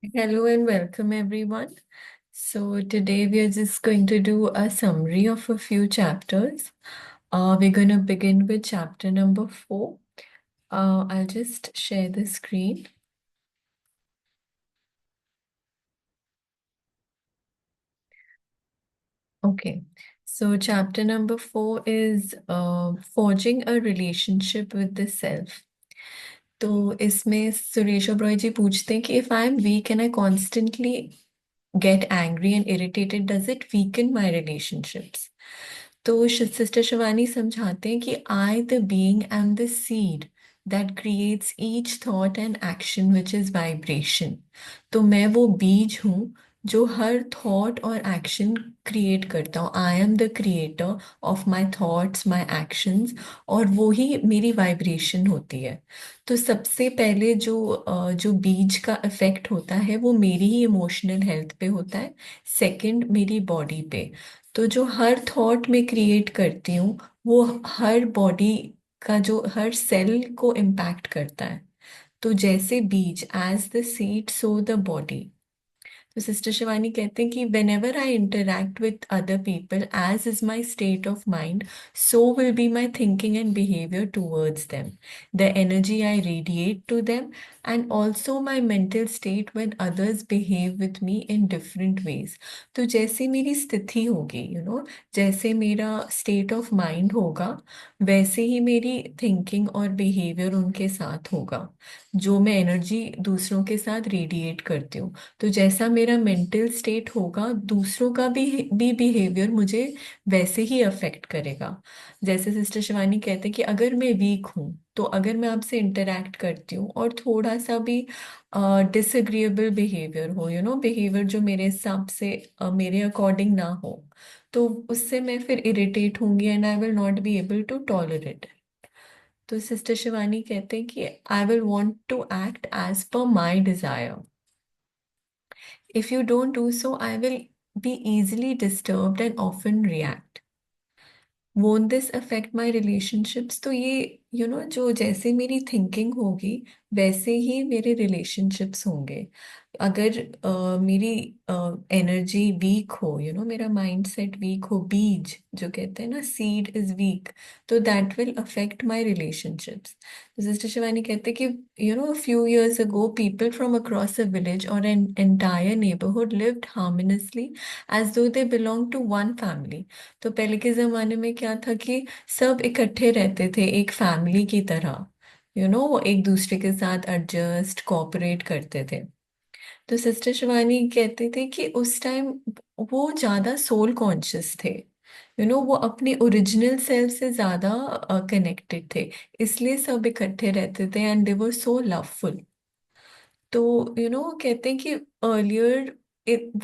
Hello and welcome, everyone. So, today we are just going to do a summary of a few chapters. We're going to begin with chapter number 4. I'll just share the screen. Okay. So, chapter number 4 is forging a relationship with the self. तो इसमें सुरेश ओबरॉय जी पूछते हैं कि if I am weak and I constantly get angry and irritated, does it weaken my relationships? तो sister Shivani समझाते हैं कि I, the being, am the seed that creates each thought and action which is vibration. तो मैं वो बीज हूँ जो हर थॉट और एक्शन क्रिएट करता हूँ। I am the creator of my thoughts, my actions, और वो ही मेरी वाइब्रेशन होती है। तो सबसे पहले जो बीज का इफेक्ट होता है वो मेरी ही इमोशनल हेल्थ पे होता है। सेकंड, मेरी बॉडी पे। तो जो हर थॉट में क्रिएट करती हूँ वो हर बॉडी का जो हर सेल को इम्पैक्ट करता है। तो जैसे बीज, as the seed so the body. तो सिस्टर शिवानी कहते हैं कि whenever I interact with other people, as is my state of mind, so will be my thinking and behaviour towards them, the energy I radiate to them, and also my mental state when others behave with me in different ways. तो जैसे मेरी स्थिति होगी, जैसे मेरा state of mind होगा, वैसे ही मेरी थिंकिंग और बिहेवियर उनके साथ होगा, जो मैं एनर्जी दूसरों के साथ रेडिएट करती हूँ। तो जैसा मेरा मेंटल स्टेट होगा, दूसरों का भी बिहेवियर मुझे वैसे ही अफेक्ट करेगा। जैसे सिस्टर शिवानी कहते हैं कि अगर मैं वीक हूँ, तो अगर मैं आपसे इंटरेक्ट करती हूँ और थोड़ा सा भी डिसएग्रीएबल बिहेवियर हो, बिहेवियर जो मेरे हिसाब से मेरे अकॉर्डिंग ना हो, तो उससे मैं फिर इरिटेट होंगी and I will not be able to tolerate. तो सिस्टर शिवानी कहते हैं कि I will want to act as per my desire. If you don't do so, I will be easily disturbed and often react. Won't this affect my relationships? तो ये जो जैसे मेरी thinking होगी वैसे ही मेरे रिलेशनशिप्स होंगे। अगर मेरी एनर्जी वीक हो, मेरा माइंड सेट वीक हो, बीज जो कहते हैं ना, सीड इज वीक, तो that will affect my relationships. Sister Shivani कहते हैं कि few years ago people from across a village or an entire neighborhood lived harmoniously as though they belonged to one family। तो पहले के जमाने में क्या था कि सब इकट्ठे रहते थे एक फैमिली की तरह, वो एक दूसरे के साथ एडजस्ट कोऑपरेट करते थे। तो सिस्टर शिवानी कहते थे कि उस टाइम वो ज्यादा सोल कॉन्शियस थे, वो अपने ओरिजिनल सेल्फ से ज्यादा कनेक्टेड थे, इसलिए सब इकट्ठे रहते थे and they were so loveful. तो कहते हैं कि अर्लियर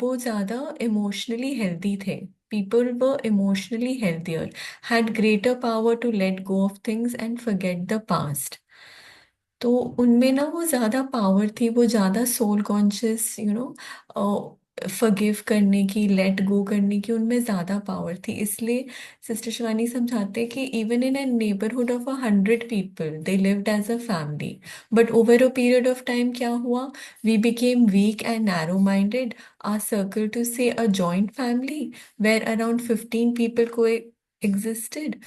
वो ज्यादा इमोशनली हेल्दी थे। People were emotionally healthier, had greater power to let go of things and forget the past. तो उनमें ना वो ज्यादा पावर थी, वो ज्यादा सोल कॉन्शियस, फॉरगिव करने की, लेट गो करने की उनमें ज्यादा पावर थी। इसलिए सिस्टर शिवानी समझाते हैं कि even in a neighbourhood of 100 people they lived as a family, but over a period of time क्या हुआ, we became weak and narrow minded. Our circle to say a joint family were around 15 people को existed,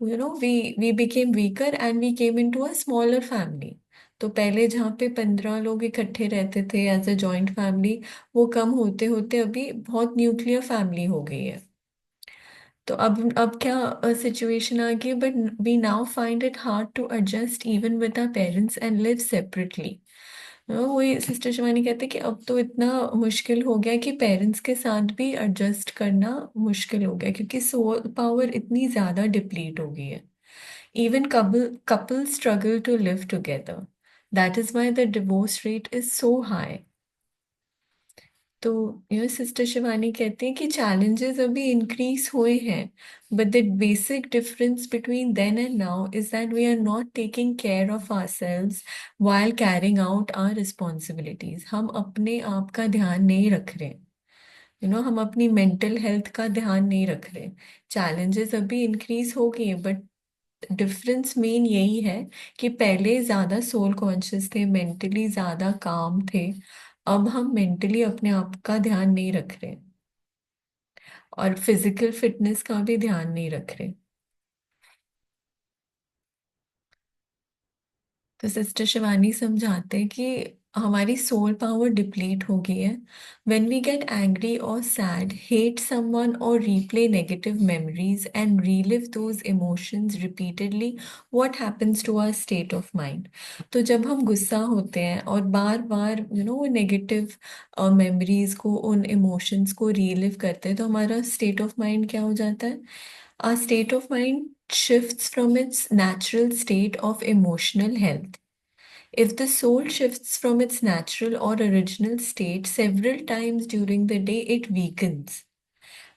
we became weaker and we came into a smaller family। तो पहले जहाँ पे 15 लोग इकट्ठे रहते थे एज अ जॉइंट फैमिली, वो कम होते होते अभी बहुत न्यूक्लियर फैमिली हो गई है। तो अब क्या सिचुएशन आ गई, but we now find it hard to adjust even with our parents and live separately. वही सिस्टर शिवानी कहते हैं कि अब तो इतना मुश्किल हो गया कि पेरेंट्स के साथ भी एडजस्ट करना मुश्किल हो गया, क्योंकि सोल पावर इतनी ज्यादा डिप्लीट हो गई है। Even couples struggle to live together. That is why the divorce rate is so high. तो सिस्टर शिवानी कहती है कि challenges अभी increase हुए हैं, but the basic difference between then and now is that we are not taking care of ourselves while carrying out our responsibilities। हम अपने आप का ध्यान नहीं रख रहे, हम अपनी मेंटल हेल्थ का ध्यान नहीं रख रहे। challenges अभी इंक्रीज हो गई है, बट डिफरेंस मेन यही है कि पहले ज्यादा सोल कॉन्शियस थे, मेंटली ज्यादा काम थे, अब हम मेंटली अपने आप का ध्यान नहीं रख रहे और फिजिकल फिटनेस का भी ध्यान नहीं रख रहे। तो सिस्टर शिवानी समझाते हैं कि हमारी सोल पावर डिप्लीट हो गई है। व्हेन वी गेट एंग्री और सैड, हेट समवन और replay negative memories and relive those emotions repeatedly, what happens to our state of mind. तो जब हम गुस्सा होते हैं और बार बार वो नेगेटिव मेमोरीज को, उन इमोशंस को रीलिव करते हैं, तो हमारा स्टेट ऑफ माइंड क्या हो जाता है? Our state of mind shifts from its natural state of emotional health. If the soul shifts from its natural or original state several times during the day, it weakens.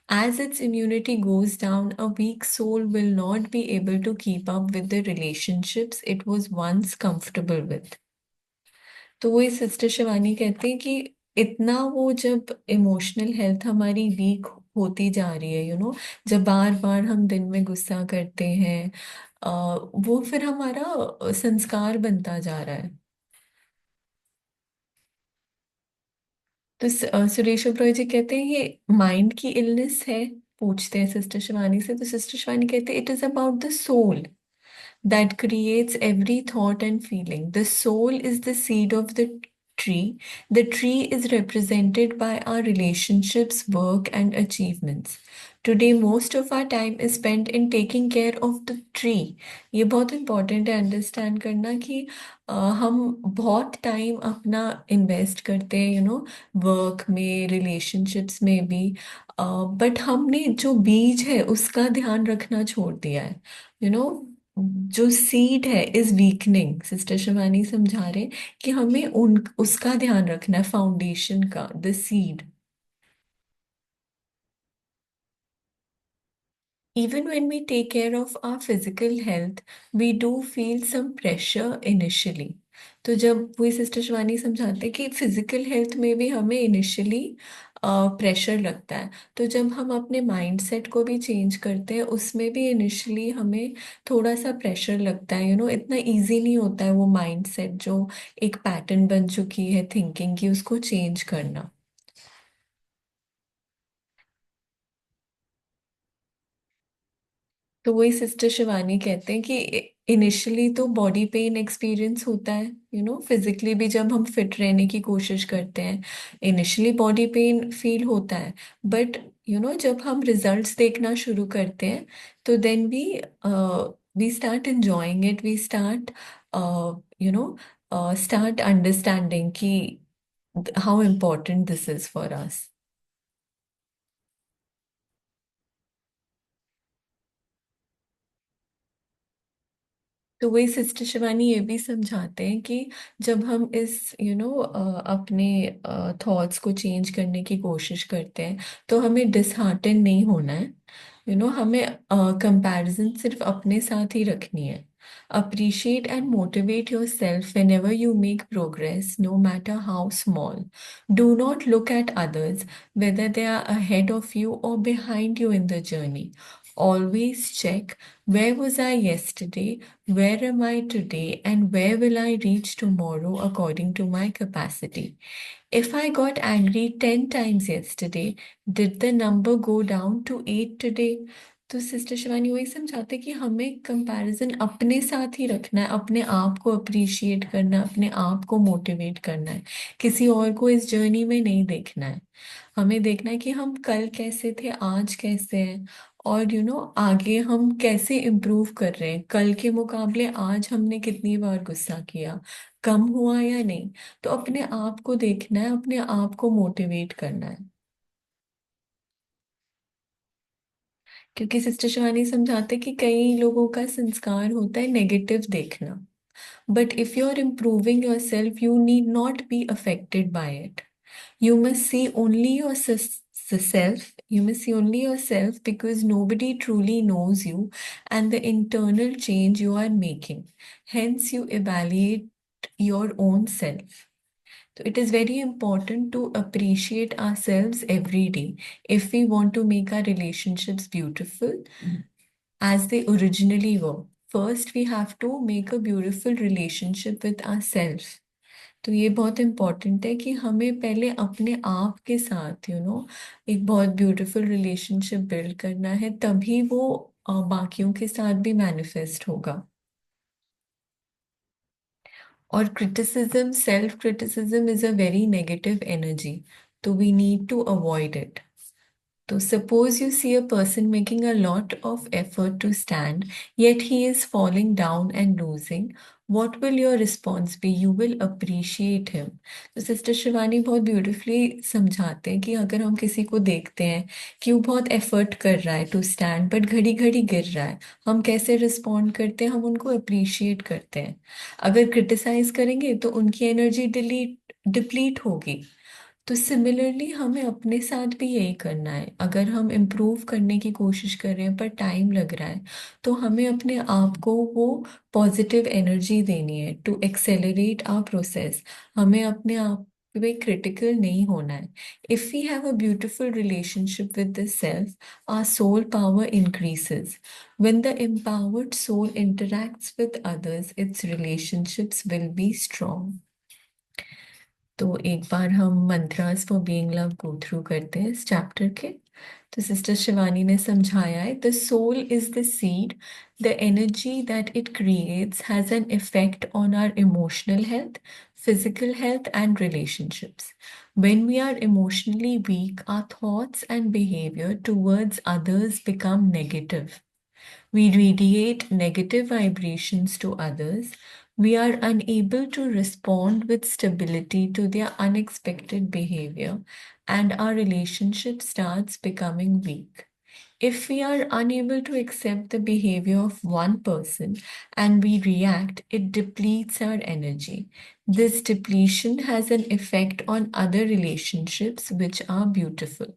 As its immunity goes down, a weak soul will not be able to keep up with the relationships it was once comfortable with. तो वही sister Shivani कहती है कि इतना वो जब emotional health हमारी week होती जा रही है, जब बार बार हम दिन में गुस्सा करते हैं, वो फिर हमारा संस्कार बनता जा रहा है। तो सुरेश ओबरॉय जी कहते हैं ये माइंड की इलनेस है। पूछते हैं सिस्टर शिवानी से, तो सिस्टर शिवानी कहते हैं it is about the soul that creates every thought and feeling. The soul is the seed of the tree. The tree is represented by our relationships, work, and achievements. Today, most of our time is spent in taking care of the tree. ये बहुत important है understand करना कि हम बहुत time अपना invest करते हैं वर्क में, रिलेशनशिप्स में भी, बट हमने जो बीज है उसका ध्यान रखना छोड़ दिया है। यू नो जो सीड है इज वीकनिंग। सिस्टर शिवानी समझा रहे कि हमें उन उसका ध्यान रखना है, फाउंडेशन का, the seed. Even when we take care of our physical health, we do feel some pressure initially. तो जब वही सिस्टर शिवानी समझाते हैं कि फिजिकल हेल्थ में भी हमें इनिशियली प्रेशर लगता है। तो जब हम अपने माइंडसेट को भी चेंज करते हैं, उसमें भी इनिशियली हमें थोड़ा सा प्रेशर लगता है। इतना इजी नहीं होता है वो माइंडसेट जो एक पैटर्न बन चुकी है थिंकिंग की, उसको चेंज करना। तो वही सिस्टर शिवानी कहते हैं कि इनिशियली तो बॉडी पेन एक्सपीरियंस होता है। फिजिकली भी जब हम फिट रहने की कोशिश करते हैं, इनिशियली बॉडी पेन फील होता है। बट जब हम रिजल्ट्स देखना शुरू करते हैं, तो then we start enjoying it, we start you know start understanding कि how important this is for us. तो वही सिस्टर शिवानी ये भी समझाते हैं कि जब हम इस अपने थॉट्स को चेंज करने की कोशिश करते हैं, तो हमें डिसहार्टन नहीं होना है। हमें कंपैरिजन सिर्फ अपने साथ ही रखनी है। Appreciate and motivate yourself whenever you make progress, no matter how small. Do not look at others, whether they are ahead of you or behind you in the journey. Always check, where was I yesterday, where am I today, and where will I reach tomorrow according to my capacity? If I got angry 10 times yesterday, did the number go down to 8 today? तो sister Shivani वही समझाते कि हमें comparison अपने साथ ही रखना है, अपने आप को अप्रिशिएट करना है, अपने आप को मोटिवेट करना है। किसी और को इस जर्नी में नहीं देखना है। हमें देखना है कि हम कल कैसे थे, आज कैसे हैं, और आगे हम कैसे इम्प्रूव कर रहे हैं। कल के मुकाबले आज हमने कितनी बार गुस्सा किया, कम हुआ या नहीं। तो अपने आप को देखना है, अपने आप को मोटिवेट करना है। क्योंकि सिस्टर शिवानी समझाते कि कई लोगों का संस्कार होता है नेगेटिव देखना। But if you are improving yourself, you need not be affected by it. You must see only yourself. You must see only yourself because nobody truly knows you and the internal change you are making. Hence, you evaluate your own self. So it is very important to appreciate ourselves every day if we want to make our relationships beautiful as they originally were. First, we have to make a beautiful relationship with ourselves. तो ये बहुत important है कि हमें पहले अपने आप के साथ एक बहुत ब्यूटीफुल रिलेशनशिप बिल्ड करना है, तभी वो बाकियों के साथ भी मैनिफेस्ट होगा। और criticism, self criticism is a very negative energy, तो we need to avoid it. So suppose you see a person making a lot of effort to stand, yet he is falling down and losing. What will your response be? You will appreciate him. तो sister Shivani बहुत beautifully समझाते हैं कि अगर हम किसी को देखते हैं कि वो बहुत एफर्ट कर रहा है टू स्टैंड बट घड़ी घड़ी गिर रहा है, हम कैसे रिस्पॉन्ड करते हैं? हम उनको अप्रिशिएट करते हैं। अगर क्रिटिसाइज करेंगे तो उनकी एनर्जी डिप्लीट होगी। तो सिमिलरली हमें अपने साथ भी यही करना है। अगर हम इम्प्रूव करने की कोशिश कर रहे हैं पर टाइम लग रहा है, तो हमें अपने आप को वो पॉजिटिव एनर्जी देनी है टू एक्सेलरेट आवर प्रोसेस। हमें अपने आप पे क्रिटिकल नहीं होना है। If we have a beautiful relationship with the self, our soul power increases. When the empowered soul interacts with others, its relationships will be strong. तो एक बार हम mantras for being love go through करते हैं इस चैप्टर के। तो sister Shivani ने समझाया है, the soul is the seed, the energy that it creates has an effect on our emotional health, physical health and relationships. When we are emotionally weak, our thoughts and behavior towards others become negative. We radiate negative vibrations to others. We are unable to respond with stability to their unexpected behavior, and our relationship starts becoming weak. If we are unable to accept the behavior of one person and we react, it depletes our energy. This depletion has an effect on other relationships, which are beautiful.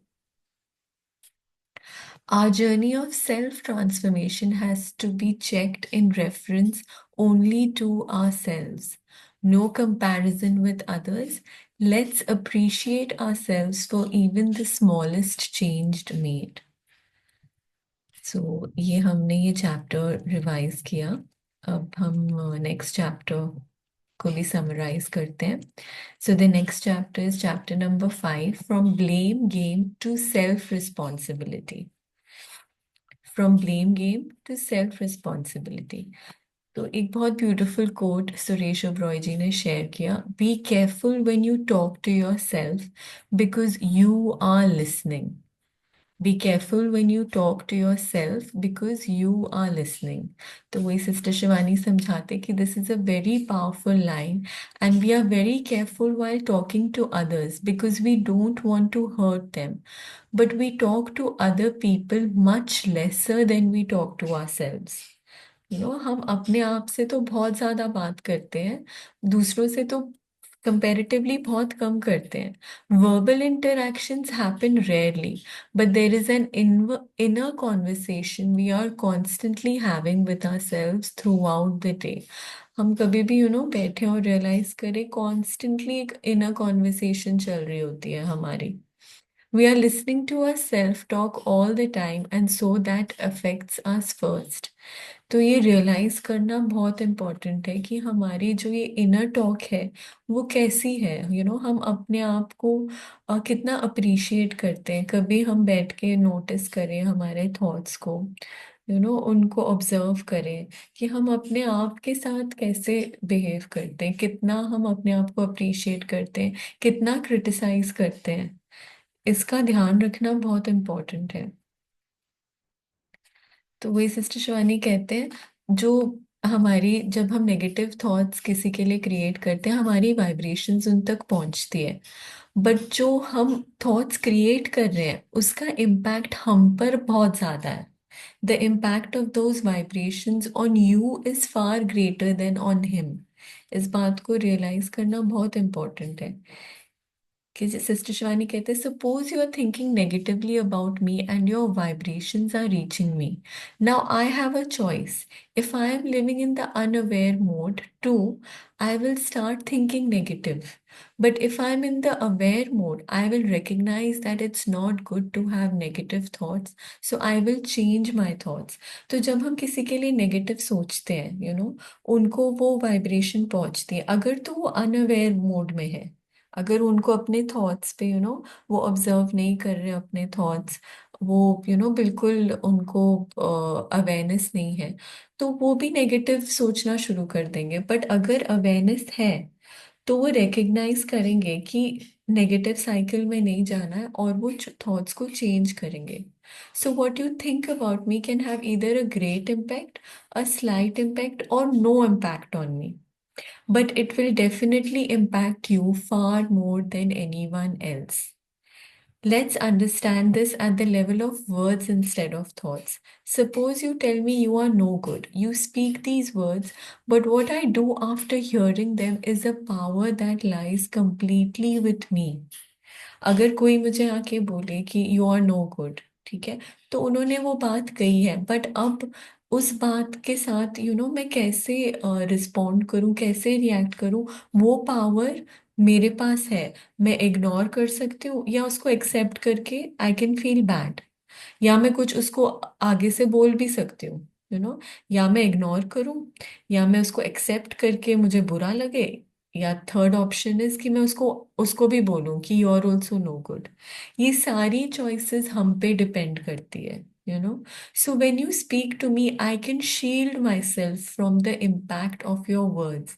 Our journey of self transformation has to be checked in reference only to ourselves. No comparison with others. Let's appreciate ourselves for even the smallest change made. So, ये हमने ये chapter revise किया। अब हम next chapter को भी summarise करते हैं। So the next chapter is chapter number 5, from blame game to self responsibility. From blame game to self responsibility. तो एक बहुत ब्यूटीफुल कोट सुरेश ओबरॉय जी ने शेयर किया, be careful when you talk to yourself because you are listening. Be careful when you talk to yourself because you are listening. तो वही sister Shivani समझाते कि this is a very powerful line, and we are very careful while talking to others because we don't want to hurt them, but we talk to other people much lesser than we talk to ourselves. हम अपने आप से तो बहुत ज्यादा बात करते हैं, दूसरों से तो कंपैरेटिवली बहुत कम करते हैं। verbal interactions happen rarely, but there is an inner conversation we are constantly having with ourselves throughout the day. हम कभी भी बैठे और रियलाइज करें, कॉन्स्टेंटली एक इनर कॉन्वर्सेशन चल रही होती है हमारी। We are listening to our self-talk all the time, and so that affects us first. तो ये रियलाइज करना बहुत इम्पोर्टेंट है कि हमारी जो ये इनर टॉक है वो कैसी है। हम अपने आप को कितना अप्रिशिएट करते हैं। कभी हम बैठ के नोटिस करें हमारे थॉट्स को, उनको ऑब्जर्व करें कि हम अपने आप के साथ कैसे बिहेव करते हैं, कितना हम अपने आप को अप्रिशिएट करते हैं, कितना क्रिटिसाइज करते हैं। इसका ध्यान रखना बहुत इम्पोर्टेंट है। तो वही सिस्टर शिवानी कहते हैं, जो हमारी जब हम नेगेटिव थॉट्स किसी के लिए क्रिएट करते हैं, हमारी वाइब्रेशंस उन तक पहुंचती है, बट जो हम थॉट्स क्रिएट कर रहे हैं उसका इम्पैक्ट हम पर बहुत ज्यादा है। The impact of those vibrations on you is far greater than on him. इस बात को रियलाइज करना बहुत इम्पोर्टेंट है। कि सिस्टर शिवानी कहते हैं, suppose you are thinking negatively about me and your vibrations are reaching me. Now I have a choice. If I am living in the unaware mode too, I will start thinking negative. But if I'm in the aware mode, I will recognize that it's not good to have negative thoughts. So I will change my thoughts. तो जब हम किसी के लिए negative सोचते हैं, उनको वो वाइब्रेशन पहुंचती है, अगर तो वो अनअवेयर मोड में है, अगर उनको अपने थॉट्स पे वो ऑब्जर्व नहीं कर रहे अपने थॉट्स, वो बिल्कुल उनको अवेयरनेस नहीं है, तो वो भी नेगेटिव सोचना शुरू कर देंगे. बट अगर अवेयरनेस है तो वो रिकग्नाइज करेंगे कि नेगेटिव साइकिल में नहीं जाना है, और वो थॉट्स को चेंज करेंगे. So what you think about me can have either a great impact, a slight impact, or no impact on me. But it will definitely impact you far more than anyone else. Let's understand this at the level of words instead of thoughts. Suppose you tell me you are no good. You speak these words, but what I do after hearing them is a power that lies completely with me. अगर कोई मुझे आके बोले कि you are no good, ठीक है, तो उन्होंने वो बात कही है, बट अब उस बात के साथ मैं कैसे रिस्पॉन्ड करूं, कैसे रिएक्ट करूं, वो पावर मेरे पास है. मैं इग्नोर कर सकती हूँ, या उसको एक्सेप्ट करके आई कैन फील बैड, या मैं कुछ उसको आगे से बोल भी सकती हूँ. या मैं इग्नोर करूं, या मैं उसको एक्सेप्ट करके मुझे बुरा लगे, या थर्ड ऑप्शन इज कि मैं उसको उसको भी बोलूं कि you are also no good. ये सारी चॉइसेस हम पे डिपेंड करती है. So when you speak to me, I can shield myself from the impact of your words,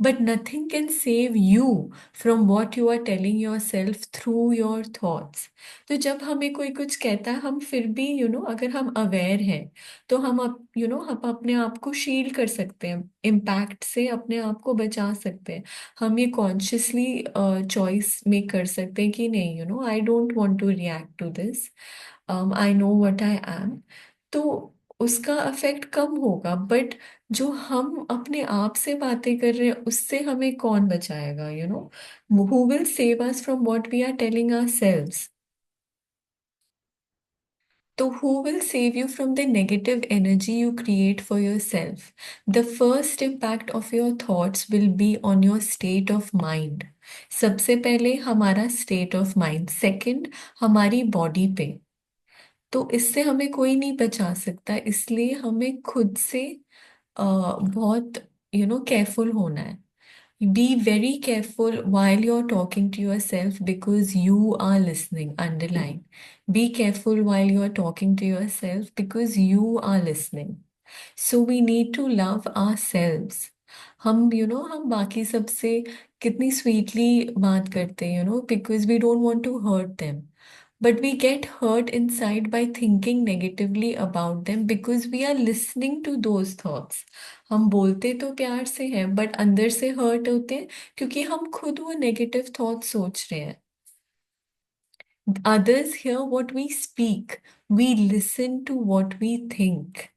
but nothing can save you from what you are telling yourself through your thoughts. तो जब हमें कोई कुछ कहता है, हम फिर भी अगर हम अवेयर हैं, तो हम हम अपने आप को शील्ड कर सकते हैं, इम्पैक्ट से अपने आप को बचा सकते हैं. हम ये कॉन्शियसली चॉइस मेक कर सकते हैं कि नहीं, I don't want to react to this, I know what I am. तो उसका इफेक्ट कम होगा. बट जो हम अपने आप से बातें कर रहे हैं, उससे हमें कौन बचाएगा? Who will save us from what we are telling ourselves? So, who will save you from the negative energy you create for yourself? The first impact of your thoughts will be on your state of mind. सबसे पहले हमारा state of mind, second हमारी body पे. तो इससे हमें कोई नहीं बचा सकता, इसलिए हमें खुद से बहुत केयरफुल होना है. Be very careful while you're talking to yourself, because you are listening. Underline. Be careful while you're talking to yourself because you are listening. So we need to love ourselves. हम हम बाकी सबसे कितनी sweetly बात करते हैं, because we don't want to hurt them. But we get hurt inside by thinking negatively about them because we are listening to those thoughts. हम बोलते तो प्यार से हैं, बट अंदर से हर्ट होते हैं, क्योंकि हम खुद वो नेगेटिव थॉट्स सोच रहे हैं. Others hear what we speak. We listen to what we think.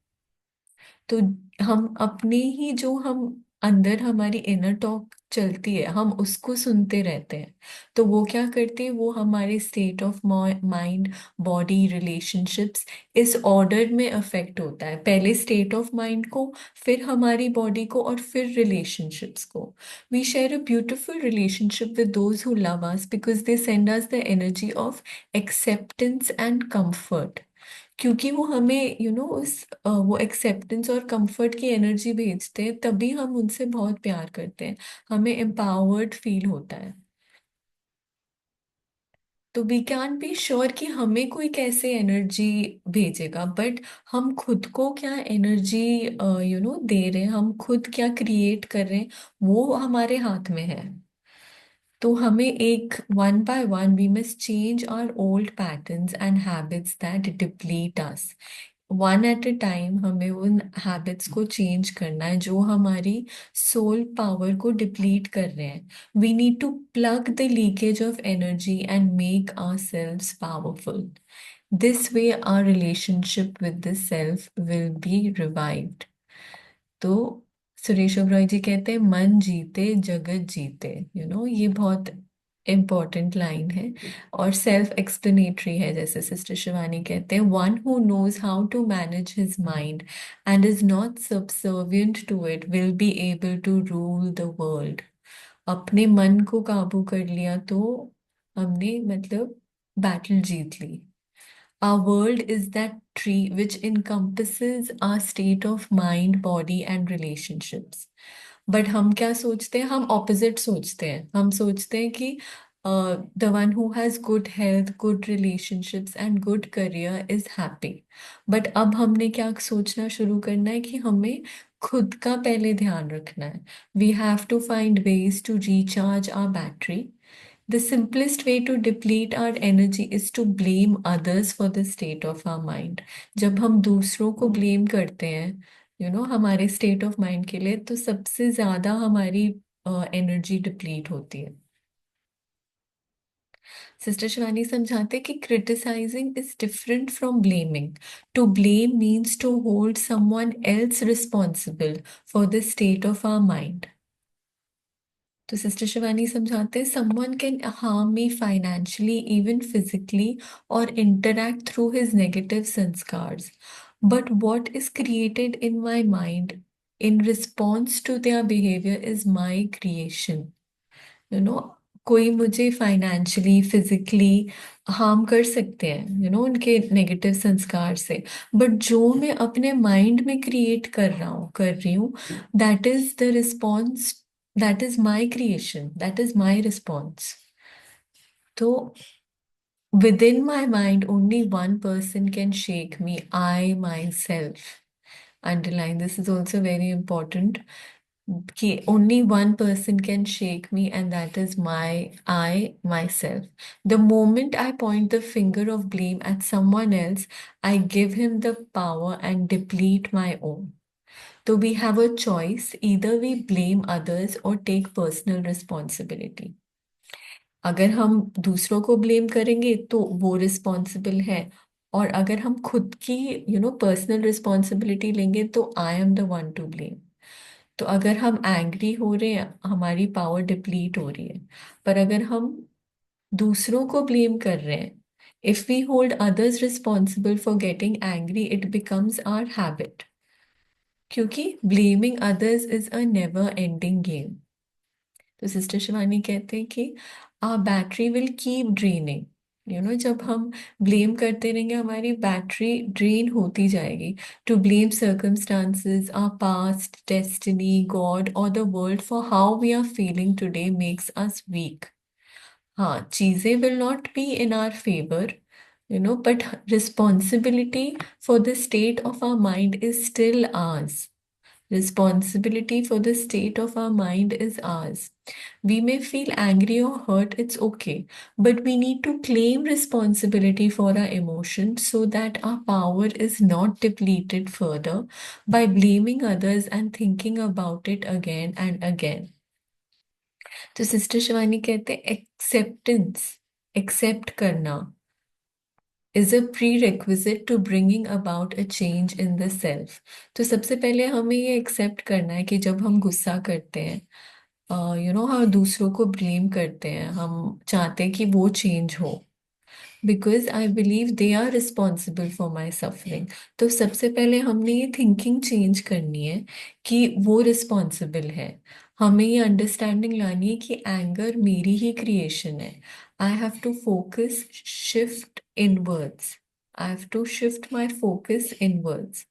तो हम अपने ही जो हम अंदर हमारी इनर टॉक चलती है, हम उसको सुनते रहते हैं. तो वो क्या करती है, वो हमारे state of mind, body, relationships, इस ऑर्डर में अफेक्ट होता है. पहले स्टेट ऑफ माइंड को, फिर हमारी बॉडी को, और फिर रिलेशनशिप्स को. We share a beautiful relationship with those who love us because they send us the energy of acceptance and comfort. क्योंकि वो हमें उस वो एक्सेप्टेंस और कंफर्ट की एनर्जी भेजते हैं, तभी हम उनसे बहुत प्यार करते हैं, हमें एम्पावर्ड फील होता है. तो वी कैन बी श्योर कि हमें कोई कैसे एनर्जी भेजेगा, बट हम खुद को क्या एनर्जी दे रहे हैं, हम खुद क्या क्रिएट कर रहे हैं, वो हमारे हाथ में है. तो हमें एक one by one we must change our old patterns and habits that deplete us. One at a time हमें उन हैबिट्स को चेंज करना है जो हमारी सोल पावर को डिप्लीट कर रहे हैं. We need to plug the leakage of energy and make ourselves powerful. This way our relationship with the self will be revived. तो सुरेश ओबरॉय जी कहते हैं, मन जीते जगत जीते. ये बहुत इम्पोर्टेंट लाइन है और सेल्फ एक्सप्लेनेटरी है, जैसे सिस्टर शिवानी कहते हैं, one who knows how to manage his mind and is not subservient to it will be able to rule the world. अपने मन को काबू कर लिया तो हमने मतलब बैटल जीत ली। Our world is that tree which encompasses our state of mind, body and relationships. But हम क्या सोचते हैं, हम ऑपोजिट सोचते हैं। हम सोचते हैं कि the one who has good health, good relationships and good career is happy. But अब हमने क्या सोचना शुरू करना है कि हमें खुद का पहले ध्यान रखना है। We have to find ways to recharge our battery. The simplest way to deplete our energy is to blame others for the state of our mind. जब हम दूसरों को ब्लेम करते हैं हमारे स्टेट ऑफ माइंड के लिए, तो सबसे ज्यादा हमारी एनर्जी डिप्लीट होती है। सिस्टर शिवानी समझाते हैं कि criticising is different from blaming. To blame means to hold someone else responsible for the state of our mind. तो सिस्टर शिवानी समझाते हैं, someone can harm me financially, even physically, और interact through his negative sanskars, but what is created in my mind in response to their behavior is my creation। You know कोई मुझे financially, physically harm कर सकते हैं उनके negative संस्कार से, but जो मैं अपने माइंड में क्रिएट कर रही हूँ, that is the response, that is my creation, that is my response. तो within my mind only one person can shake me, I myself। Underline, this is also very important, कि only one person can shake me, and that is my I myself। The moment I point the finger of blame at someone else, I give him the power and deplete my own। So we have a choice, either we blame others or take personal responsibility। अगर हम दूसरों को blame करेंगे तो वो responsible है, और अगर हम खुद की पर्सनल रिस्पॉन्सिबिलिटी लेंगे तो I am the one two blame. तो अगर हम एंग्री हो रहे हैं, हमारी पावर डिप्लीट हो रही है। पर अगर हम दूसरों को ब्लेम कर रहे हैं, if we hold others responsible for getting angry, it becomes our habit. क्योंकि blaming others is a never ending game. तो सिस्टर शिवानी कहते हैं कि a battery will keep draining. जब हम ब्लेम करते रहेंगे, हमारी बैटरी ड्रेन होती जाएगी। To blame circumstances, our past, destiny, God और the world for how we are feeling today makes us weak. हाँ, चीजें will not be in our favour, but responsibility for the state of our mind is still ours। Responsibility for the state of our mind is ours. We may feel angry or hurt, it's okay, but we need to claim responsibility for our emotions so that our power is not depleted further by blaming others and thinking about it again and again। तो sister Shivani कहते हैं, acceptance, accept करना is a prerequisite to bringing about a change in the self। तो सबसे पहले हमें ये accept करना है कि जब हम गुस्सा करते हैं, हम दूसरों को ब्लेम करते हैं, हम चाहते हैं कि वो चेंज हो, because I believe they are responsible for my suffering. तो सबसे पहले हमने ये थिंकिंग चेंज करनी है कि वो रिस्पॉन्सिबल है। हमें ये अंडरस्टैंडिंग लानी है कि एंगर मेरी ही क्रिएशन है। I have to focus shift inwards, I have to shift my focus inwards,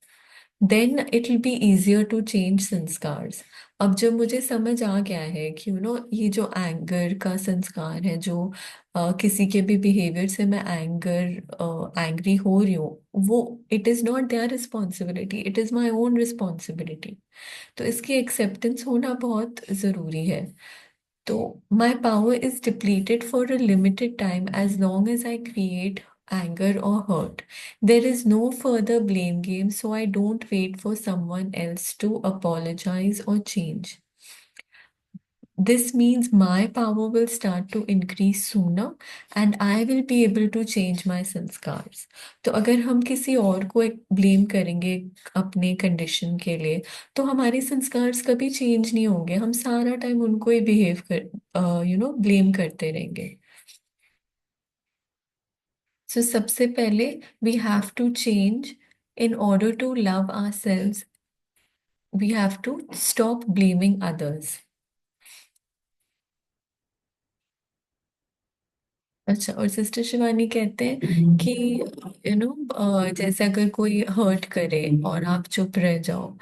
then it will be easier to change sanskars. अब जब मुझे समझ आ गया है कि ये जो एंगर का संस्कार है, जो किसी के भी बिहेवियर से मैं एंग्री हो रही हूँ, वो it is not their responsibility, it is my own responsibility. तो इसकी एक्सेप्टेंस होना बहुत जरूरी है। So my power is depleted for a limited time as long as I create anger or hurt. There is no further blame game, so I don't wait for someone else to apologize or change। This means my power will start to increase sooner and I will be able to change my संस्कार्स. तो अगर हम किसी और को blame करेंगे अपने condition के लिए तो हमारे संस्कार्स कभी चेंज नहीं होंगे, हम सारा टाइम उनको ही बिहेव कर ब्लेम करते रहेंगे. सो सबसे पहले we have to change. In order to love ourselves, we have to stop blaming others. अच्छा, और सिस्टर शिवानी कहते हैं कि जैसे अगर कोई हर्ट करे और आप चुप रह जाओ.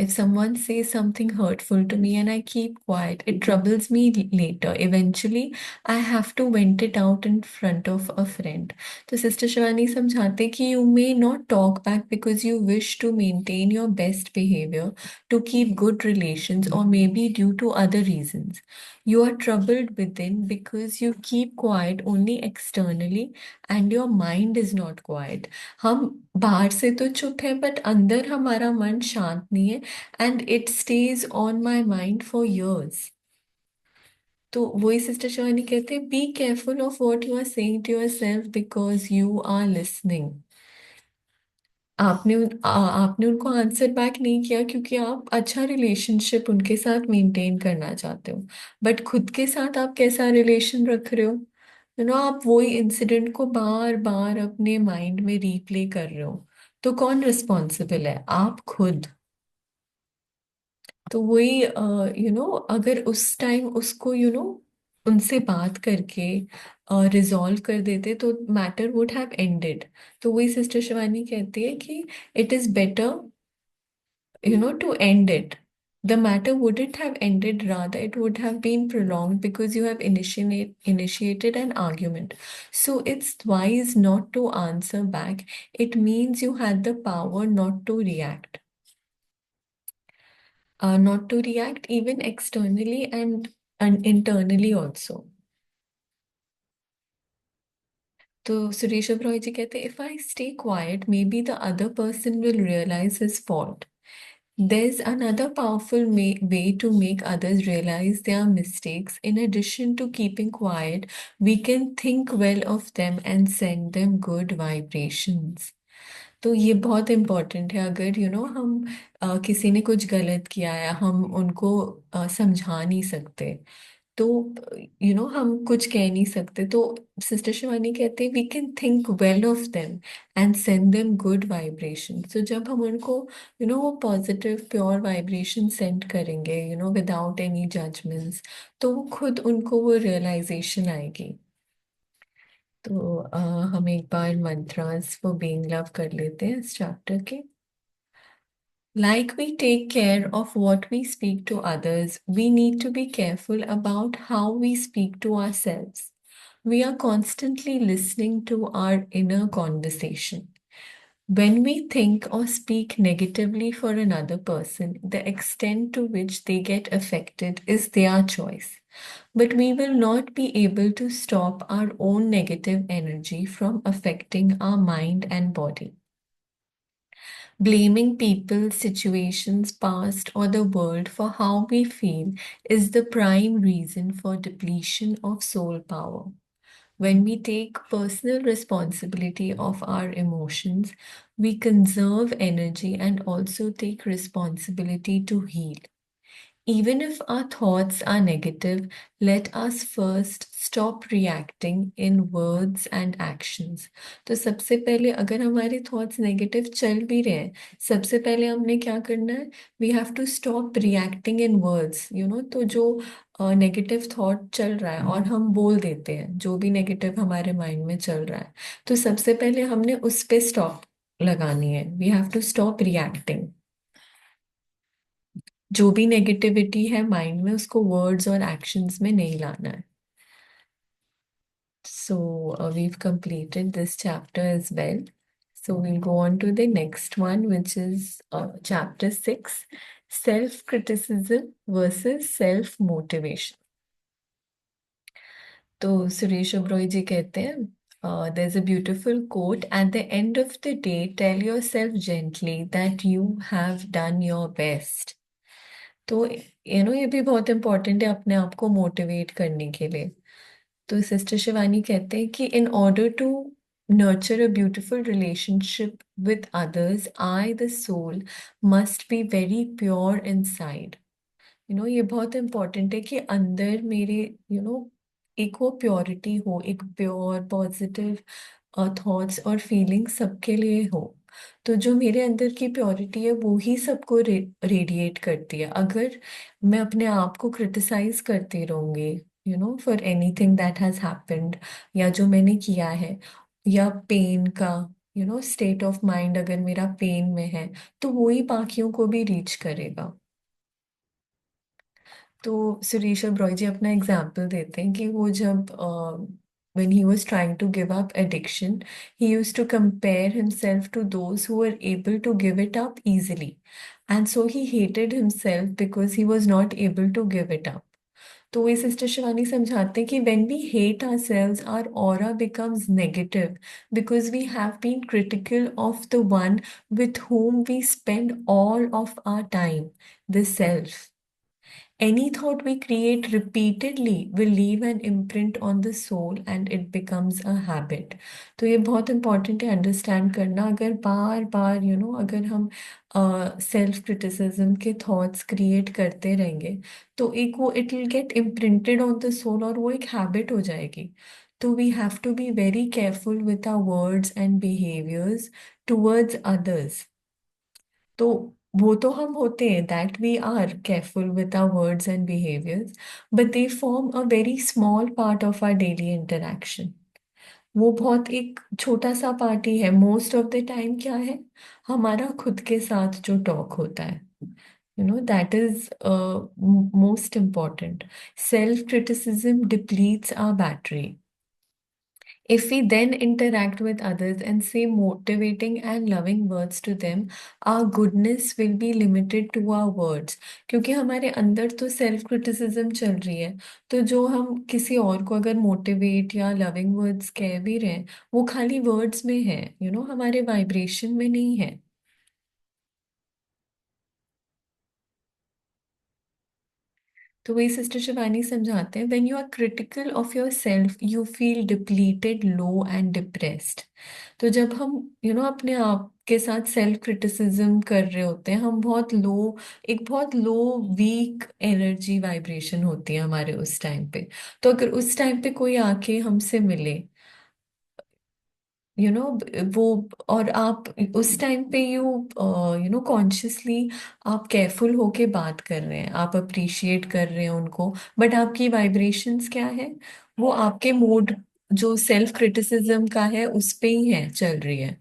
If someone says something hurtful to me and I keep quiet, it troubles me later. Eventually, I have to vent it out in front of a friend. तो सिस्टर शिवानी समझाते कि you may not talk back because you wish to maintain your best behavior to keep good relations or maybe due to other reasons. You are troubled within because you keep quiet only externally and your mind is not quiet. हम बाहर से तो चुप है but अंदर हमारा मन शांत नहीं है and it stays on my mind for years. तो वही सिस्टर शिवानी कहते हैं be careful of what you are saying to yourself because you are listening. आपने उनको आंसर बैक नहीं किया क्योंकि आप अच्छा रिलेशनशिप उनके साथ मेंटेन करना चाहते हो. बट खुद के साथ आप कैसा रिलेशन रख रहे हो? आप वही इंसिडेंट को बार बार अपने माइंड में रीप्ले कर रहे हो. तो कौन रिस्पॉन्सिबल है? आप खुद. तो वही अगर उस टाइम उसको उनसे बात करके रिजॉल्व कर देते तो मैटर वुड हैव एंडेड. तो वही सिस्टर शिवानी कहती है कि it is better to end it. The matter wouldn't have ended, rather, it would have been prolonged because you have initiated an argument. So it's wise not to answer back. It means you had the power not to react. Not to react even externally and internally also. तो सुरेश ओबरॉय जी कहते हैं if I stay quiet, maybe the other person will realize his fault. There's another powerful way to make others realize their mistakes. In addition to keeping quiet, we can think well of them and send them good vibrations. तो ये बहुत important है. अगर हम किसी ने कुछ गलत किया है, हम उनको समझा नहीं सकते, तो हम कुछ कह नहीं सकते. तो सिस्टर शिवानी कहते हैं we can think well of them and send them good vibration. तो जब हम उनको वो पॉजिटिव प्योर वाइब्रेशन सेंड करेंगे विदाउट एनी जजमेंट्स, तो वो खुद उनको वो रियलाइजेशन आएगी. तो हम एक बार मंत्रास फॉर बीइंग लव कर लेते हैं इस चैप्टर के. Like we take care of what we speak to others, we need to be careful about how we speak to ourselves. We are constantly listening to our inner conversation. When we think or speak negatively for another person, the extent to which they get affected is their choice. But we will not be able to stop our own negative energy from affecting our mind and body. Blaming people, situations, past, or the world for how we feel is the prime reason for depletion of soul power. When we take personal responsibility of our emotions, we conserve energy and also take responsibility to heal. Even if our thoughts are negative, let us first stop reacting in words and actions. तो सबसे पहले अगर हमारे thoughts negative चल भी रहे हैं, सबसे पहले हमने क्या करना है? We have to stop reacting in words. तो जो नेगेटिव थॉट चल रहा है और हम बोल देते हैं जो भी नेगेटिव हमारे माइंड में चल रहा है, तो सबसे पहले हमने उस पे स्टॉप लगानी है. We have to stop reacting. जो भी नेगेटिविटी है माइंड में उसको वर्ड्स और एक्शंस में नहीं लाना है. So we've completed this chapter as well. So we'll go on to the next one, which is chapter 6, self-criticism versus self-motivation. तो सुरेश ओबरॉय जी कहते हैं there's a beautiful quote: at the end of the day, tell yourself gently that you have done your best. तो ये भी बहुत important है अपने आप को मोटिवेट करने के लिए। तो सिस्टर शिवानी कहते हैं कि in order to nurture a beautiful relationship with others, I the soul must be very pure inside. ये बहुत इम्पोर्टेंट है कि अंदर मेरे एक वो प्योरिटी हो, एक प्योर पॉजिटिव थॉट्स और फीलिंग्स सबके लिए हो। तो जो मेरे अंदर की प्योरिटी है वो ही सबको रेडिएट करती है। अगर मैं अपने आप को क्रिटिसाइज करती रहूंगी for anything that has happened, या जो मैंने किया है, या पेन का स्टेट ऑफ माइंड अगर मेरा पेन में है, तो वो ही बाकियों को भी रीच करेगा। तो सुरेश ओबरॉय जी अपना एग्जाम्पल देते हैं कि वो जब when he was trying to give up addiction, he used to compare himself to those who were able to give it up easily. And so he hated himself because he was not able to give it up. तो ये sister Shivani समझाते हैं कि when we hate ourselves, our aura becomes negative because we have been critical of the one with whom we spend all of our time, the self. Any thought we create repeatedly will leave an imprint on the soul and it becomes a habit. तो ये बहुत important है understand करना। अगर बार बार अगर हम self criticism के थॉट्स क्रिएट करते रहेंगे, तो एक वो it will get imprinted on the soul और वो एक हैबिट हो जाएगी। तो we have to be very careful with our words and behaviours towards others. तो वो तो हम होते हैं, that we are careful with our words and behaviours, but they form a very small part of our daily interaction. वो बहुत एक छोटा सा पार्ट ही है। मोस्ट ऑफ द टाइम क्या है, हमारा खुद के साथ जो टॉक होता है, that is most important. Self criticism depletes our battery. If we then interact with others and say motivating and loving words to them, our goodness will be limited to our words. क्योंकि हमारे अंदर तो self criticism चल रही है, तो जो हम किसी और को अगर मोटिवेट या लविंग वर्ड्स कह भी रहे हैं, वो खाली वर्ड्स में है, हमारे वाइब्रेशन में नहीं है। तो वही सिस्टर शिवानी समझाते हैं, when you are critical of yourself you feel depleted, low and depressed. तो जब हम अपने आप के साथ सेल्फ क्रिटिसिज्म कर रहे होते हैं, हम बहुत लो, एक बहुत लो वीक एनर्जी वाइब्रेशन होती है हमारे उस टाइम पे। तो अगर उस टाइम पे कोई आके हमसे मिले, यू नो वो, और आप उस टाइम पे कॉन्शियसली आप केयरफुल होके बात कर रहे हैं, आप अप्रिशिएट कर रहे हैं उनको, बट आपकी वाइब्रेशंस क्या है, वो आपके मूड जो सेल्फ क्रिटिसिज्म का है उस पे ही है, चल रही है।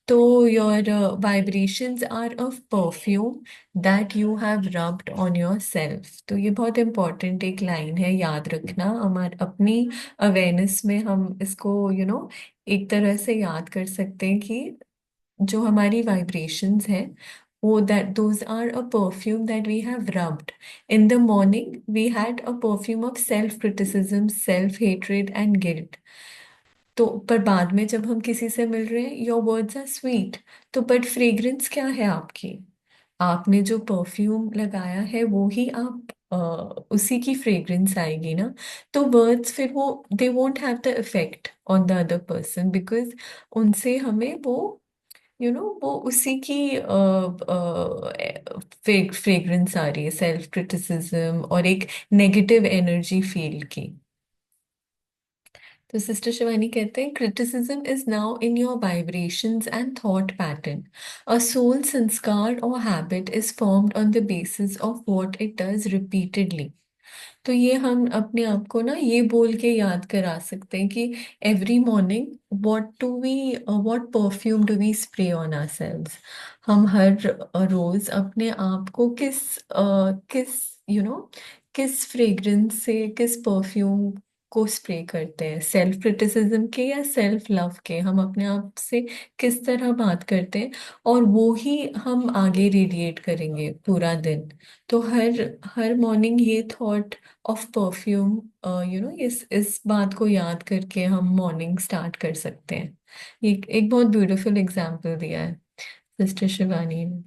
तो your vibrations are of perfume that you have rubbed on yourself. तो ये बहुत इंपॉर्टेंट एक लाइन है, याद रखना। हमारे अपनी अवेयरनेस में हम इसको एक तरह से याद कर सकते हैं कि जो हमारी वाइब्रेशंस हैं, वो that those are a perfume that we have rubbed. In the morning we had a perfume of self criticism, self hatred and guilt. तो पर बाद में जब हम किसी से मिल रहे हैं, योर वर्ड्स आर स्वीट, तो बट फ्रेग्रेंस क्या है आपकी, आपने जो परफ्यूम लगाया है वो ही आप उसी की फ्रेग्रेंस आएगी ना। तो वर्ड्स फिर वो they won't have the effect on the other person, because उनसे हमें वो वो उसी की फ्रेग्रेंस आ रही है, सेल्फ क्रिटिसिज्म और एक नेगेटिव एनर्जी फील की। तो सिस्टर शिवानी कहते हैं, criticism is now in your vibrations and thought pattern. A soul संस्कार और habit is formed on the basis of what it does repeatedly. तो ये हम अपने आप को ना ये बोल के याद करा सकते हैं कि every morning what perfume do we spray on ourselves. हम हर रोज अपने आप को किस यू नो किस फ्रेग्रेंस से, किस परफ्यूम को स्प्रे करते हैं, सेल्फ क्रिटिसिज्म के या सेल्फ लव के, हम अपने आप से किस तरह बात करते हैं, और वो ही हम आगे रेडिएट करेंगे पूरा दिन। तो हर हर मॉर्निंग ये थॉट ऑफ परफ्यूम, इस बात को याद करके हम मॉर्निंग स्टार्ट कर सकते हैं। ये एक बहुत ब्यूटीफुल एग्जाम्पल दिया है सिस्टर शिवानी ने।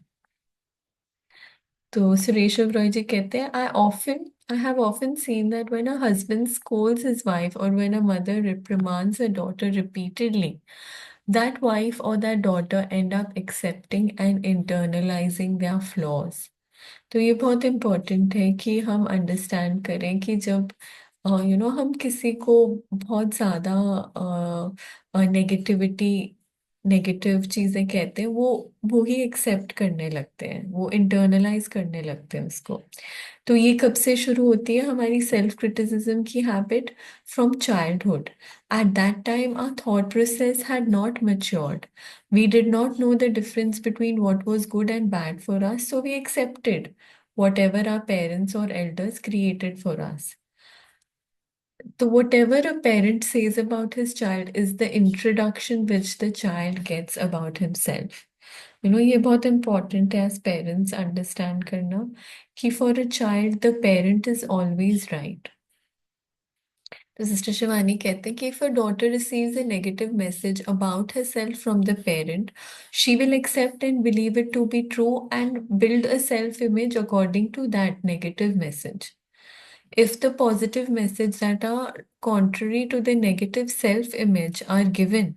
तो सुरेश ओबरॉय जी कहते हैं, I have often seen that when a husband scolds his wife or when a mother reprimands her daughter repeatedly, that wife or that daughter end up accepting and internalizing their flaws. तो ये बहुत important है कि हम understand करें कि जब हम किसी को बहुत ज़्यादा नेगेटिविटी नेगेटिव चीज़ें कहते हैं, वो ही एक्सेप्ट करने लगते हैं, वो इंटरनलाइज करने लगते हैं उसको। तो ये कब से शुरू होती है हमारी सेल्फ क्रिटिसिज्म की habit? From childhood. At that time our thought process had not matured. We did not know the difference between what was good and bad for us, so we accepted whatever our parents or elders created for us. So, whatever a parent says about his child is the introduction which the child gets about himself. ये बहुत important है as parents understand करना कि for a child the parent is always right. तो sister Shivani कहते हैं कि if a daughter receives a negative message about herself from the parent, she will accept and believe it to be true and build a self-image according to that negative message. If the positive message that are contrary to the negative self-image are given,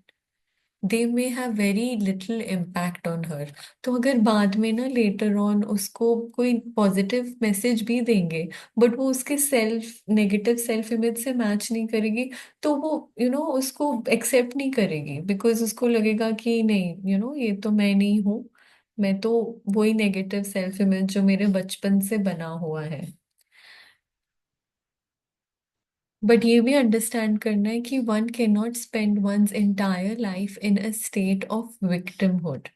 they may have very little impact on her. तो अगर बाद में ना later on उसको कोई positive message भी देंगे, but वो उसके सेल्फ नेगेटिव सेल्फ इमेज से मैच नहीं करेगी, तो वो उसको एक्सेप्ट नहीं करेगी, बिकॉज उसको लगेगा कि नहीं, ये तो मैं नहीं हूँ, मैं तो वही नेगेटिव सेल्फ इमेज जो मेरे बचपन से बना हुआ है। बट ये भी अंडरस्टैंड करना है कि one can not spend one's entire life in a state of victimhood.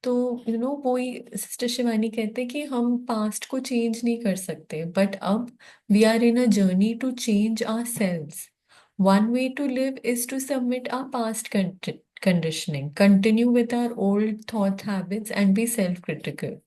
तो वही सिस्टर शिवानी कहते हैं कि हम पास्ट को चेंज नहीं कर सकते, बट अब we are in a journey to change our selves. One way to live is to submit our past conditioning, continue with our old thought habits and be self-critical.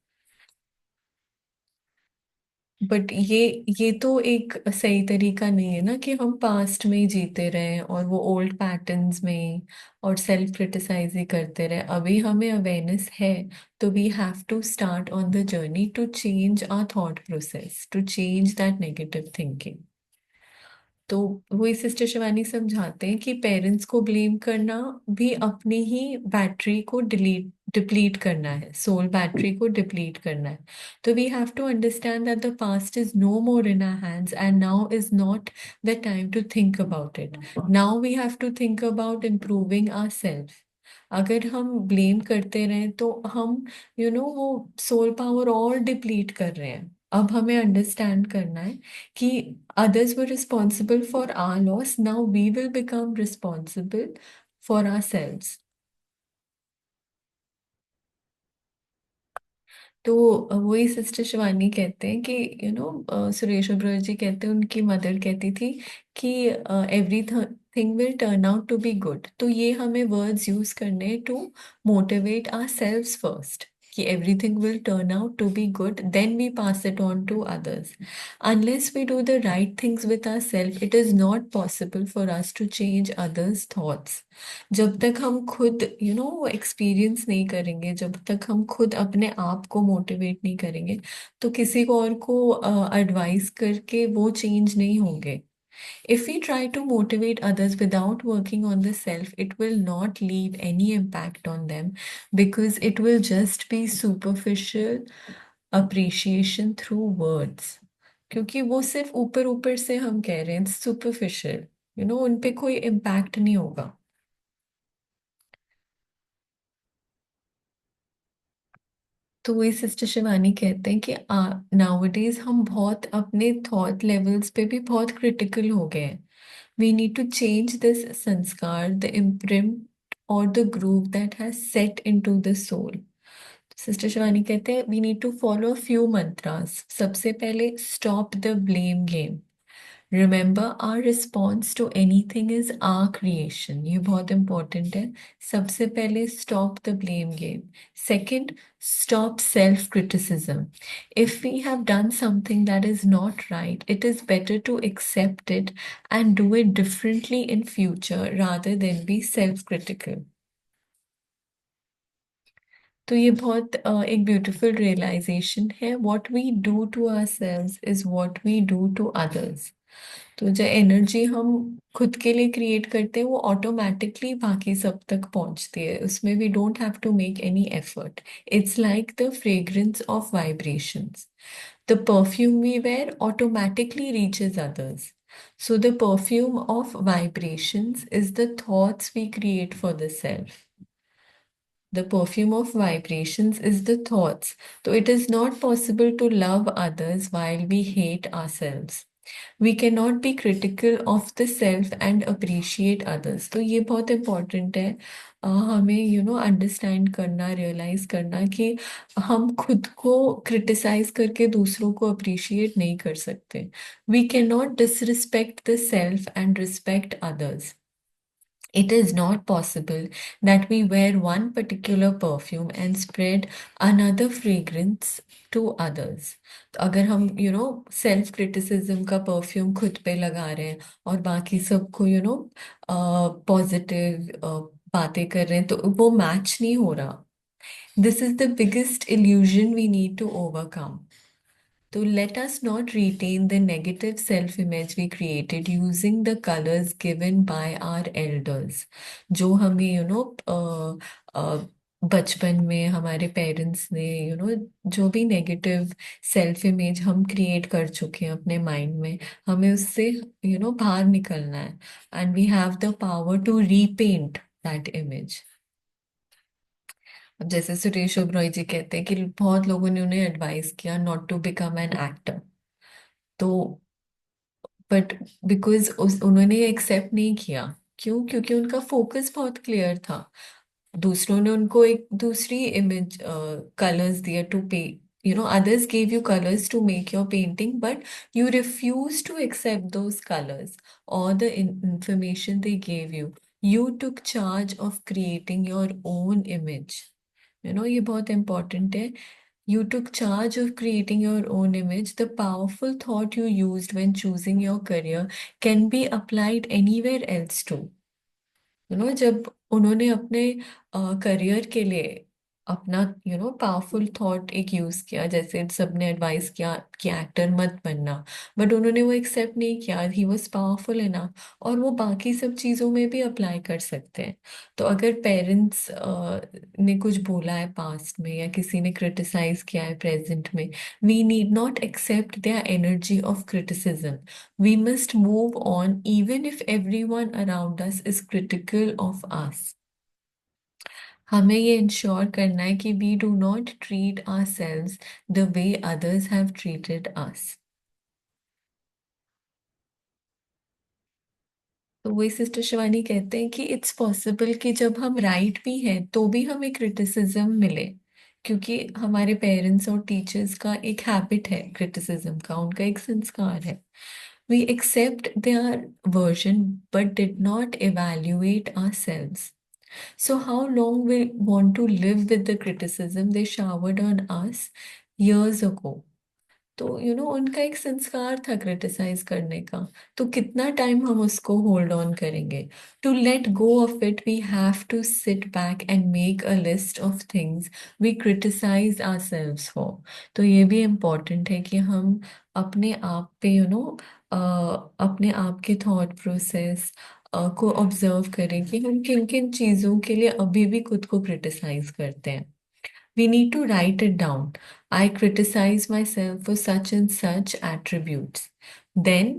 But ये तो एक सही तरीका नहीं है ना कि हम पास्ट में ही जीते रहें और वो ओल्ड पैटर्न्स में और सेल्फ क्रिटिसाइज ही करते रहे। अभी हमें अवेयरनेस है, तो we have to start on the journey to change our thought process, to change that negative thinking. तो वही सिस्टर शिवानी समझाते हैं कि पेरेंट्स को ब्लेम करना भी अपनी ही बैटरी को डिप्लीट करना है, सोल बैटरी को डिप्लीट करना है। तो we have to understand that the past is no more in our hands and now is not the time to think about it. Now we have to think about improving our self. अगर हम blame करते रहें तो हम वो soul power और deplete कर रहे हैं। अब हमें अंडरस्टैंड करना है कि others were responsible for our loss. Now we will become responsible for ourselves. तो वही सिस्टर शिवानी कहते हैं कि सुरेश ओबेरॉय जी कहते हैं, उनकी मदर कहती थी कि everything will turn out to be good. तो ये हमें वर्ड्स यूज करने to motivate ourselves first, कि everything will turn out to be good, then we pass it on to others. Unless we do the right things with ourselves, it is not possible for us to change others' thoughts. जब तक हम खुद experience नहीं करेंगे, जब तक हम खुद अपने आप को मोटिवेट नहीं करेंगे, तो किसी को और को एडवाइस करके वो चेंज नहीं होंगे। If we try to motivate others without working on the self, it will not leave any impact on them, because it will just be superficial appreciation through words. क्योंकि वो सिर्फ ऊपर ऊपर से हम कह रहे हैं, सुपरफिशियल, उन पे कोई इम्पैक्ट नहीं होगा। तो वही सिस्टर शिवानी कहते हैं कि नाउअडेज हम बहुत अपने थॉट लेवल्स पे भी बहुत क्रिटिकल हो गए हैं। We need to change this sanskar, the imprint और the groove that has set into the soul. Sister Shivani कहते हैं we need to follow few mantras. सबसे पहले, stop the blame game. Remember, our response to anything is our creation. ये बहुत important है। सबसे पहले, stop the blame game. Second, stop self-criticism. If we have done something that is not right, it is better to accept it and do it differently in future rather than be self-critical. तो ये बहुत एक beautiful realization है, what we do to ourselves is what we do to others. तो जो energy हम खुद के लिए क्रिएट करते हैं वो ऑटोमेटिकली बाकी सब तक पहुंचती है, उसमें we don't have to make any effort. It's like the fragrance of vibrations. The perfume we wear automatically reaches others. So, the perfume of vibrations is the thoughts we create for the self. The perfume of vibrations is the thoughts. So, it is not possible to love others while we hate ourselves. We cannot be critical of the self and appreciate others. तो ये बहुत important है, हमें understand करना, realise करना कि हम खुद को क्रिटिसाइज करके दूसरों को अप्रिशिएट नहीं कर सकते। We can not disrespect the self and respect others. It is not possible that we wear one particular perfume and spread another fragrance to others. तो अगर हम सेल्फ क्रिटिसिज्म का परफ्यूम खुद पे लगा रहे हैं और बाकी सबको पॉजिटिव बातें कर रहे हैं, तो वो मैच नहीं हो रहा। This is the biggest illusion we need to overcome. So let us not retain the negative self-image we created using the colors given by our elders. जो हमें बचपन में हमारे पेरेंट्स ने जो भी नेगेटिव सेल्फ इमेज हम क्रिएट कर चुके हैं अपने माइंड में, हमें उससे बाहर निकलना है। And we have the power to repent that image. अब जैसे सुरेश ओबरॉय जी कहते हैं कि बहुत लोगों ने उन्हें एडवाइस किया not to become an actor. तो बट बिकॉज उन्होंने एक्सेप्ट नहीं किया। क्यों? क्योंकि उनका फोकस बहुत क्लियर था। दूसरों ने उनको एक दूसरी इमेज कलर्स दिया टू पे, others gave you colors to make your painting, but you refused to accept those colors or the information they gave you. You took charge of creating your own image. ये बहुत important है। You took charge of creating your own image. The powerful thought you used when choosing your career can be applied anywhere else too. जब उन्होंने अपने career के लिए अपना powerful thought एक यूज किया, जैसे सबने एडवाइस किया कि एक्टर मत बनना, बट उन्होंने वो एक्सेप्ट नहीं किया। ही वॉज पावरफुल इनफ, और वो बाकी सब चीजों में भी अप्लाई कर सकते हैं। तो अगर पेरेंट्स ने कुछ बोला है पास्ट में या किसी ने क्रिटिसाइज किया है प्रेजेंट में, we need not accept their energy of criticism. We must move on even if everyone around us is critical of us. हमें ये इंश्योर करना है कि we do not treat ourselves the way others have treated us. तो वही sister Shivani कहते हैं कि इट्स पॉसिबल कि जब हम राइट भी हैं तो भी हमें क्रिटिसिज्म मिले, क्योंकि हमारे पेरेंट्स और टीचर्स का एक हैबिट है क्रिटिसिज्म का, उनका एक संस्कार है। We accept their version but did not evaluate ourselves. So, how long we want to live with the criticism they showered on us years ago? तो उनका एक संस्कार था क्रिटिसाइज करने का, तो कितना टाइम हम उसको होल्ड ऑन करेंगे? To let go of it we have to sit back and make a list of things we criticize ourselves for. तो ये भी इम्पोर्टेंट है कि हम अपने आप पे अपने आप के थॉट प्रोसेस को ऑब्जर्व करें कि हम किन किन चीज़ों के लिए अभी भी खुद को क्रिटिसाइज करते हैं। We need to write it down. I criticize myself for such and such attributes. Then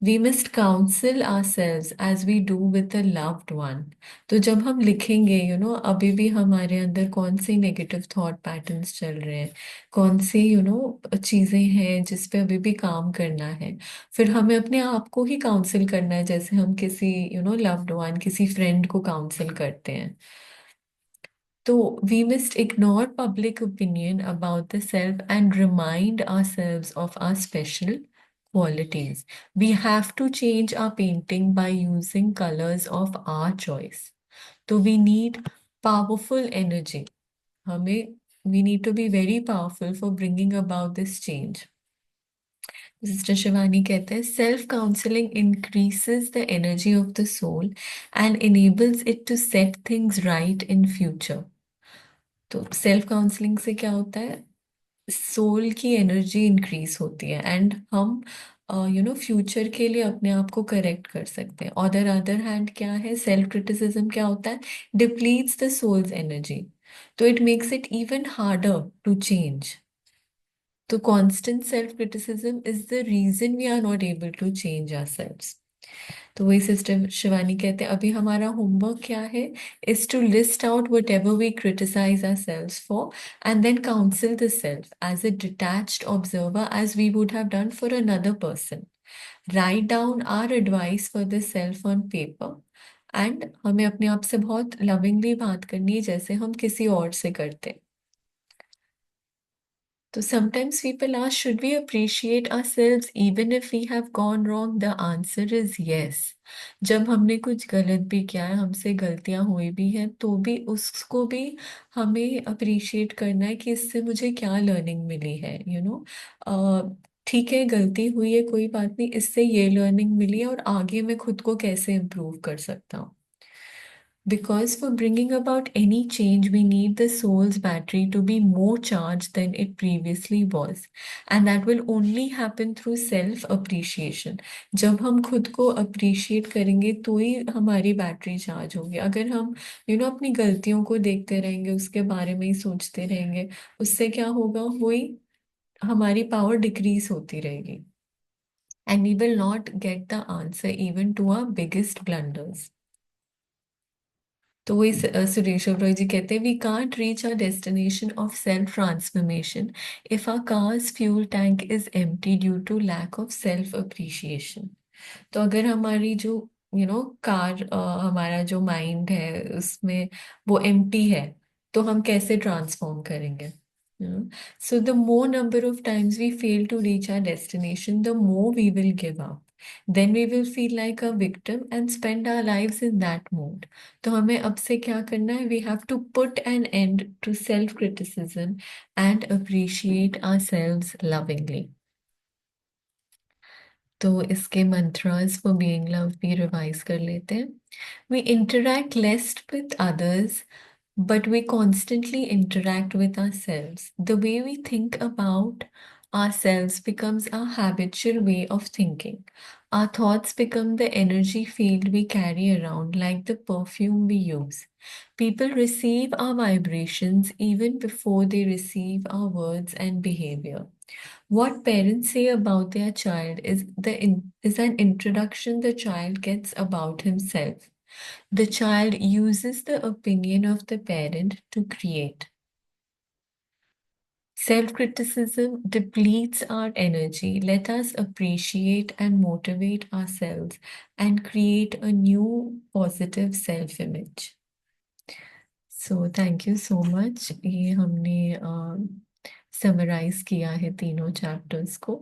we must counsel ourselves as we do with a loved one. तो जब हम लिखेंगे अभी भी हमारे अंदर कौन सी नेगेटिव थॉट पैटर्न्स चल रहे हैं, कौन सी चीजें हैं जिस पे अभी भी काम करना है, फिर हमें अपने आप को ही काउंसिल करना है, जैसे हम किसी लव्ड वन, किसी फ्रेंड को काउंसिल करते हैं। So we must ignore public opinion about the self and remind ourselves of our special qualities. We have to change our painting by using colors of our choice. So we need powerful energy. हमें we need to be very powerful for bringing about this change. Sister Shivani कहते हैं self counseling increases the energy of the soul and enables it to set things right in future. तो self counselling से क्या होता है, soul की energy increase होती है एंड हम फ्यूचर के लिए अपने आप को करेक्ट कर सकते हैं। ऑन द अदर हैंड क्या है, सेल्फ क्रिटिसिज्म क्या होता है, डिप्लीट्स द सोल्स एनर्जी, तो it makes it even harder to change. तो constant self criticism is the reason we are not able to change ourselves. तो वही सिस्टर शिवानी कहते हैं अभी हमारा होमवर्क क्या है, is to list out whatever we criticize our selves for and then counsel the self as a detached observer as we would have done for another person. Write down our advice for the self on paper and हमें अपने आप से बहुत lovingly बात करनी है जैसे हम किसी और से करते हैं। So sometimes people ask, should we appreciate ourselves even if we have gone wrong? The answer is yes. जब हमने कुछ गलत भी किया है, हमसे गलतियां हुई भी हैं, तो भी उसको भी हमें अप्रिशिएट करना है कि इससे मुझे क्या लर्निंग मिली है, ठीक है गलती हुई है, कोई बात नहीं, इससे ये लर्निंग मिली है और आगे मैं खुद को कैसे इम्प्रूव कर सकता हूँ। Because for bringing about any change, we need the soul's battery to be more charged than it previously was. And that will only happen through self appreciation. जब हम खुद को appreciate करेंगे तो ही हमारी बैटरी चार्ज होगी। अगर हम अपनी गलतियों को देखते रहेंगे, उसके बारे में ही सोचते रहेंगे, उससे क्या होगा, वही हमारी पावर डिक्रीज होती रहेगी and we will not get the answer even to our biggest blunders. तो वही सुरेश ओबरॉय जी कहते हैं we can't reach our destination of self transformation if our car's fuel tank is empty due to lack of self appreciation. तो अगर हमारी जो car, हमारा जो माइंड है उसमें वो एम्प्टी है, तो हम कैसे ट्रांसफॉर्म करेंगे? So the more number of times we fail to reach our destination, the more we will give up. Then we will feel like a victim and spend our lives in that mood. तो हमें अब से क्या करना है? We have to put an end to self-criticism and appreciate ourselves lovingly. तो इसके mantras for being love भी रिवाइज कर लेते हैं। We interact less with others, but we constantly interact with ourselves. The way we think about ourselves becomes our habitual way of thinking. Our thoughts become the energy field we carry around, like the perfume we use. People receive our vibrations even before they receive our words and behavior. What parents say about their child is an introduction the child gets about himself. The child uses the opinion of the parent to create. Self criticism depletes our energy. Let us appreciate and motivate ourselves and create a new positive self image. So, thank you so much. ये हमने summarise किया है तीनों chapters को।